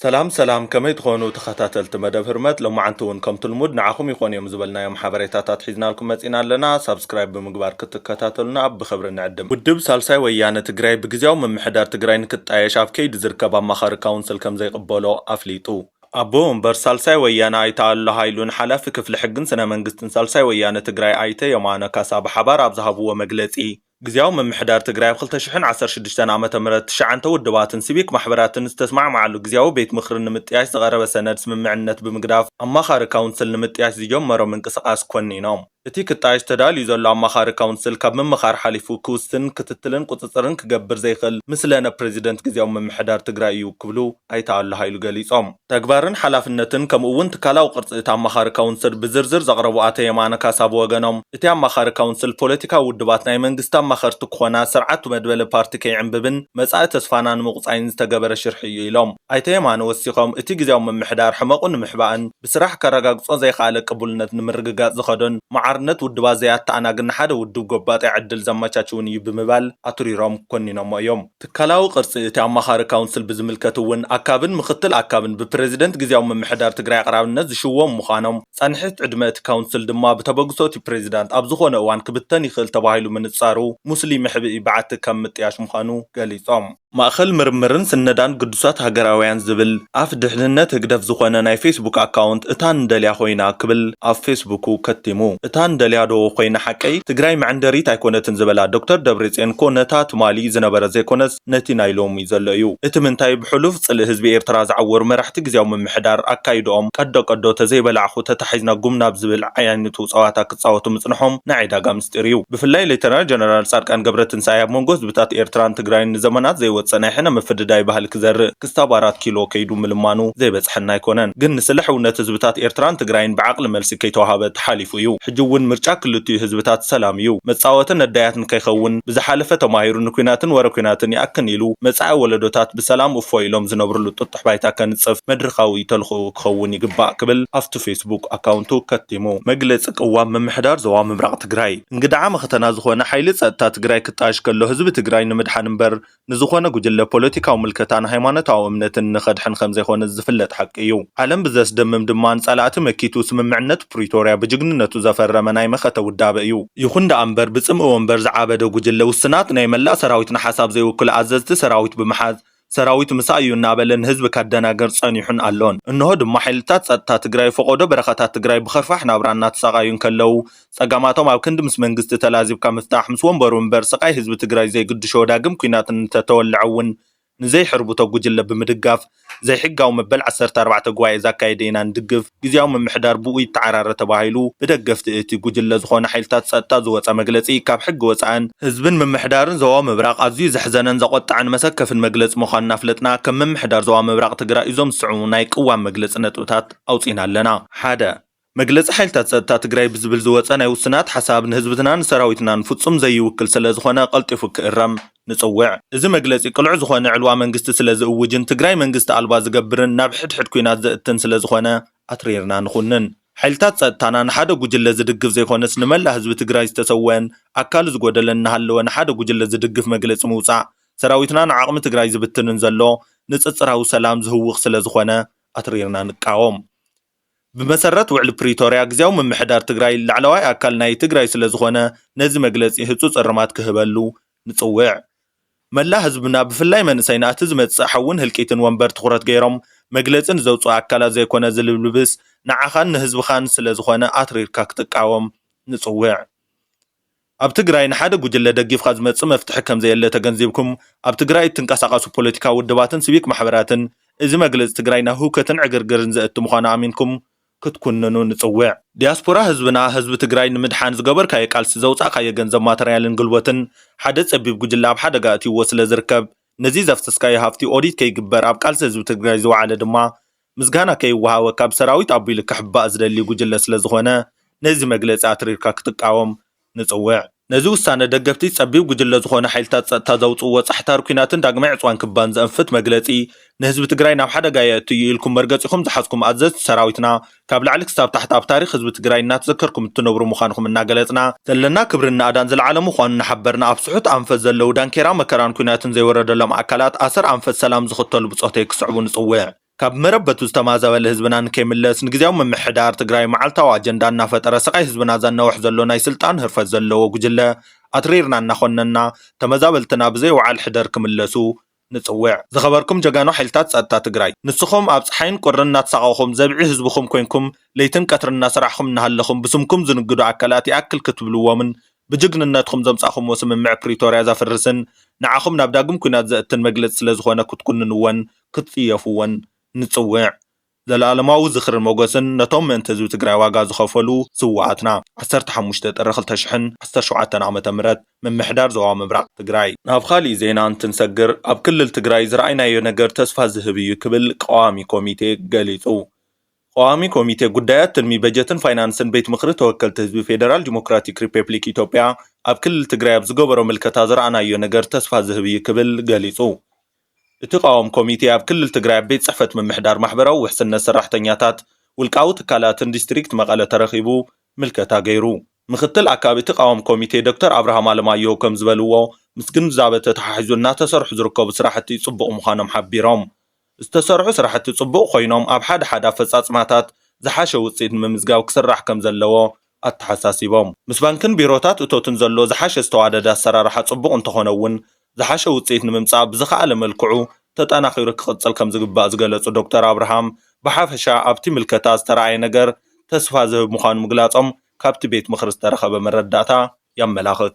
سلام كميت خونو تخاتلت مدب هرمت لو معنتون كم تلمود نعاكم يخون يوم زبلنا يوم حبريتات حيزنا لكم متينا لنا سبسكرايب بمقبار كتكاتلنا بخبر نعدم ودب سالساي ويانا تقراي بقزيو من محدار تقراي نكت ايشاف كيد زركبا مخار كونسل كم زي قبولو افليتو أبوهم برسالساي ويانا ايتا الله هايلون حلاف كفل حقن سنة منقستن سالساي ويانا تقراي ايتا يومانا كاساب حبار ابزهبو مقلتي جزياو من محدار تقراي بخلت شحن 16 عامة مرت شعنت ودباتن سيبيك محبرات استسمع مع جزياو بيت مخر نمتياش صغيرة سند سمعنت بمقداف اما خار كونسل نمتياش زيوم مرو من قصقاس كوني نوم እቲ ክጣይሽ ተዳልዩ ዘሎ ኣማኻሪ ካውንስል ካብ ምምኻር ሓሊፉ ክውስን ክትትልን ቁፅፅርን ክገብር ዘይኽእል ምስለነ ፕሬዚደንት ግዜያዊ ምምሕዳር ትግራይ እዩ ክብሉ ኣይተኣሉ ሃይሉ ገሊፆም ተግባርን ሓላፍነትን ከምኡ እውን ትካላዊ ቅርፂ እቲ ኣማኻሪ ካውንስል ብዝርዝር ዘቕረቡ ኣቶ የማነ ካሳ ብወገኖም እቲ ኣማኻሪ ካውንስል ፖለቲካዊ ውድባት ናይ መንግስቲ ኣማኸርቲ ክኾና ስርዓት መድበለ ፓርቲ ከይዕንብብን መጻኢ ተስፋና ንምቁፃይን ዝተገበረ ሽርሒ እዩ ኢሎም ኣይተ የማነ ወሲኾም እቲ ግዜያዊ ምምሕዳር ሕመቁን ንምሕባእን ብስራሕ ከረጋግፆ ዘይከኣለ ቅቡልነት ንምርግጋፅ ዝኸዶን عرنت ودبا زيات أنا قلنا حدا ودو قبات عدل زماتشون يبمبال أطريرام كونينا ما يوم تكلاو قرص تعم خار كونسل بزملكتون أكابن مختل أكابن ببريزيدنت جزياو من محدار تقرأ قرار الناس شوهم مخانم صنحت عدمت كونسل دما بتبغصوتي بريزيدنت أبزخونه وان كبتني خل تباهيلو من تصارو مسلم حبي بعت كم متياش مخانو قالي صام ماخل مرمرن سندان قدسات هاجراويان زبل اف دحننت هقدف زخونه ناي فيسبوك اكاونت اتان دليا خوينا قبل اف فيسبوكو كتمو اتان دليا دو خوينا حقي تግራይ معندري تايكونتن زبلا دكتور دبريصين كونتا تمالي زنبره زيكونس نتي نايلوم يزليو اتمنتاي بحلوف صل حزب ايرترا زعور مرحت غزياو ممحدار اكايدوم قدو تزيبلعخو تتحيزنا قمنا بزبل عيانتو صواتا كصاوتو مصنحهم نعيدا غامستريو بفلاي ليتنال جنرال صادقان قبرتن ساياب منغوز بتات ايرتران تግራይን زمانات زي صناحنا مفدداي بحال كزر كستاب 4 كيلو كيدو ملمانو زي بصحنا يكونن ግን ስለሕውነት ህዝብታት ኤርትራን ትግራይን بعقل መልሲ ከይተዋሃበ ተሓሊፉ እዩ ሕጅውን ምርጫ ክልቲኡ ህዝብታት ሰላም እዩ መጻወትን ነዳያትን ከይኸውን ብዝሓለፈ ተማሂሩን ኩናትን ወረኩናትን ያክን ኢሉ መጻኢ ወለዶታት ብሰላም እፎይሎም ዝነብሩሉ ጥጥሕ ባይታ ከንጽፍ መድረኻዊ ተልኹ ክኸውን ይግባእ ክብል ኣብቲ ፌስቡክ ኣካውንቱ ከቲሙ መግለፂ ቅዋም ምምሕዳር ዞባ ምብራቕ ትግራይ እንግዳዓ መኽተና ዝኾነ ሓይሊ ጸጥታ ትግራይ ክጣሽ ከሎ ህዝቢ ትግራይ ንምድሓን እምበር ንዝኾነ ጉጅለ ፖለቲካዊ ምልከታን ሃይማኖታዊ እምነትን ንኸድሕን ከም ዘይኮነ ዝፍለጥ ሓቂ እዩ ዓለም ብዘስደምም ድማ ጸላእቲ መኪቱ ስምምዕነት ፕሪቶሪያ ብጅግንነቱ ዘፈረመ ናይ መኸተ ውዳበ እዩ ይኹን ዳ እምበር ብጽምእ ወንበር ዝዓበደ ጉጅለ ውስናት ናይ መላእ ሰራዊትን ሓሳብ ዘይውክል ኣዘዝቲ ሰራዊት ብምሓዝ ሰራዊት ምሳዩ እናበለን ህዝብ ካደናገር ጸኒሑን ኣሎን እንሆ ድማ ሓይልታት ጸጥታ ትግራይ ፈቆዶ በረኻታት ትግራይ ብኸርፋሕ ናብራና ተሳቃዩን ከለው ጸጋማቶም ኣብ ክንዲ ምስ መንግስቲ ተላዚብካ ምፍታሕ ምስ ወንበሩ እምበር ስቃይ ህዝቢ ትግራይ ዘይግድሾ ዳግም ኩናትን ተተወልዐውን نزي حربوتو ጉጅለ ብምድጋፍ ዘይሕጋው መበል 14 ጉባኤ ዘካይደና ንድግፍ ግዚያው ምምሕዳር ቡኡ ተዓራረ ተባሂሉ ብደገፍቲ እቲ ጉጅለ ዝኾነ ሓይልታት ጸጥታ ዝወፀ መግለጺ ካብ ሕጊ ወፃን ህዝብን ምምሕዳርን ዞባ ምብራቕ ኣዝዩ ዘሕዘነን ዘቆጣዕን መሰከፍን መግለጽ ምዃንና ፍለጥና ከም ምምሕዳር ዞባ ምብራቕ ትግራይ እዞም ዝስዕሙ ናይ ቅዋም መግለጽ ነጥብታት ኣውፂና ኣለና ሓደ መግለጽ ሓይልታት ጸጥታ ትግራይ ብዝብል ዝወፀ ናይ ውስናት ሓሳብ ንህዝብትናን ሰራዊትናን ፍጹም ዘይውክል ስለ ዝኾነ ቀልጢፉ ክእረም ንጽውዕ እዚ መግለጺ ቅልዕ ዝኾነ ዕልዋ መንግስቲ ስለ ዝእውጅን ትግራይ መንግስቲ ኣልባ ዝገብርን ናብ ሕድሕድ ኩናት ዘእትን ስለ ዝኾነ ኣትሪርና ንኹንን ሓይልታት ጸጥታና ንሓደ ጉጅለ ዝድግፍ ዘይኮነስ ንመላእ ህዝቢ ትግራይ ዝተሰወን ኣካል ዝጎደለን ንሃለወ ንሓደ ጉጅለ ዝድግፍ መግለጺ ምውፃእ ሰራዊትና ንዓቕሚ ትግራይ ዝብትንን ዘሎ ንጽጽራዊ ሰላም ዝህውኽ ስለ ዝኾነ ኣትሪርና ንቃወም بمسرت وعلى بريتوريا جزاو من محدار تجراي لعلواي أكل ناي تجراي سلزخونة نزي مجلس يحسوس الرمات كهبلو نتصوع ملا حزبنا بفلاي من سينات زمت صحون هالكيتن وانبر تخرت غيرهم مجلسن زوصو أكلا زي كونه زلبلبس نعخان حزب خان سلزخونة أترير كاك تقاوم نتصوع أب تجراي نحدا جوجل دقيف خزمت مفتح كم زي اللي تجنزبكم أب تجراي تنقصقص بوليتيكا والدباتن سبيك محبراتن إذا مجلس تجراينا هو كتن عجرجرن زقت مخانا منكم كتكوننو نصوع دياسبورا حزبنا حزب تግራይ ንምድሓን ዝገበር ካየ ቃልሲ ዘውፃእ ካየ ገንዘብ ማተርያልን ግልቦትን ሓደ ጸቢብ ጉጅለ ኣብ ሓደ ጋእቲ ወስለ ዝርከብ ነዚ ዘፍተስካየ ሃፍቲ ኦዲት ከይግበር ኣብ ቃልሲ ህዝቢ ትግራይ ዝወዓለ ድማ ምስጋና ከይወሃወ ካብ ሰራዊት ኣቢሉ ክሕባእ ዝደሊ ጉጅለ ስለ ዝኾነ ነዚ መግለጺ ኣትሪርካ ክትቃወም ንጽውዕ ነዚ ውሳነ ደገፍቲ ጸቢብ ጉጅለ ዝኾነ ሓይልታት ጸጥታ ዘውፅዎ ጻሕታር ኩናትን ዳግማይ ዕፅዋን ክባን ዘንፍት መግለጺ ንህዝቢ ትግራይ ናብ ሓደ ጋየ እትይልኩም መርገጺኹም ዝሓዝኩም ኣዘዝቲ ሰራዊትና ካብ ላዕሊ ክሳብ ታሕቲ ኣብ ታሪክ ህዝቢ ትግራይ እናተዘከርኩም እትነብሩ ምዃንኩም እናገለጽና ዘለና ክብርና ኣዳን ዘለዓለ ምዃኑ እናሓበርና ኣብ ስሑት ኣንፈት ዘለው ዳንኬራ መከራን ኩናትን ዘይወረደሎም ኣካላት ኣሰር ኣንፈት ሰላም ዝኽተሉ ብጾተይ ክስዕቡ ንጽውዕ ካብ መረበቱ ዝተማዘበለ ህዝብና ንከይምለስ ንግዚያዊ ምምሕዳር ትግራይ መዓልታዊ አጀንዳ እናፈጠረ ስቃይ ህዝብና ዘናውሕ ዘሎ ናይ ስልጣን ህርፈት ዘለዎ ጉጅለ አትሪርና እናኾነና ተመዛበልትና ብዘይ ወዓል ሕደር ክምለሱ ንጽውዕ ዝኸበርኩም ጀጋኖ ሓይልታት ጸጥታ ትግራይ ንስኹም ኣብ ፀሓይን ቁርን እናተሳቀኹም ዘብዒ ህዝብኹም ኮይንኩም ለይትን ቀትርን እናሰራሕኹም እናሃለኹም ብስምኩም ዝንግዱ አካላት ይኣክል ክትብልዎምን ብጅግንነትኩም ዘምጻኹምዎ ስምምዕ ፕሪቶርያ ዘፍርስን ንዓኹም ናብ ዳግም ኩናት ዘእትን መግለጽ ስለ ዝኾነ ክትኩንንዎን ክትጽየፍዎን ንጽውዕ ዘለዓለማዊ ዝኽርን ሞገስን ነቶም ምእንቲ ህዝቢ ትግራይ ዋጋ ዝኸፈሉ ስዋኣትና 15 ጥሪ 2017 ዓመተ ምህረት ምምሕዳር ዞባ ምብራቅ ትግራይ ናብ ካሊእ ዜና እንትንሰግር ኣብ ክልል ትግራይ ዝረኣይናዮ ነገር ተስፋ ዝህብ እዩ ክብል ቀዋሚ ኮሚቴ ገሊጹ ቀዋሚ ኮሚቴ ጉዳያት ትንሚ በጀትን ፋይናንስን ቤት ምክሪ ተወከልቲ ህዝቢ ፌደራል ዲሞክራቲክ ሪፐብሊክ ኢትዮጵያ ኣብ ክልል ትግራይ ኣብ ዝገበሮ ምልከታ ዝረኣናዮ ነገር ተስፋ ዝህብ እዩ ክብል ገሊጹ እቲ ቃወም ኮሚቴ ኣብ ክልል ትግራይ ቤት ጽሕፈት ምምሕዳር ማሕበራዊ ውሕስነት ሰራሕተኛታት ውልቃዊ ትካላትን ዲስትሪክት መቐለ ተረኺቡ ምልከታ ገይሩ ምክትል ኣካብ እቲ ቃወም ኮሚቴ ዶክተር አብርሃም አለማየሁ ከም ዝበልዎ ምስ ግንዛበ ተተሓሒዙ እናተሰርሑ ዝርከቡ ስራሕቲ ጽቡቕ ምዃኖም ሓቢሮም ዝተሰርሑ ስራሕቲ ጽቡቕ ኮይኖም ኣብ ሓደ ሓደ ኣፈጻጽማታት ዝሓሸ ውፅኢት ንምምዝጋብ ክስራሕ ከም ዘለዎ ኣተሓሳሲቦም ምስ ባንክን ቢሮታት እቶትን ዘሎ ዝሓሸ ዝተዋደደ ኣሰራርሓ ጽቡቕ እንተኾነ እውን ዝሓሸ ውፅኢት ንምምጻእ ብዝኸኣለ መልክዑ ተጠናኺሩ ክቕጽል ከም ዝግባእ ዝገለጹ ዶክተር አብርሃም ብሓፈሻ ኣብቲ ምልከታ ዝተረኣየ ነገር ተስፋ ዝህብ ምዃኑ ምግላጾም ካብቲ ቤት ምክሪ ዝተረኸበ መረዳእታ የመላኽት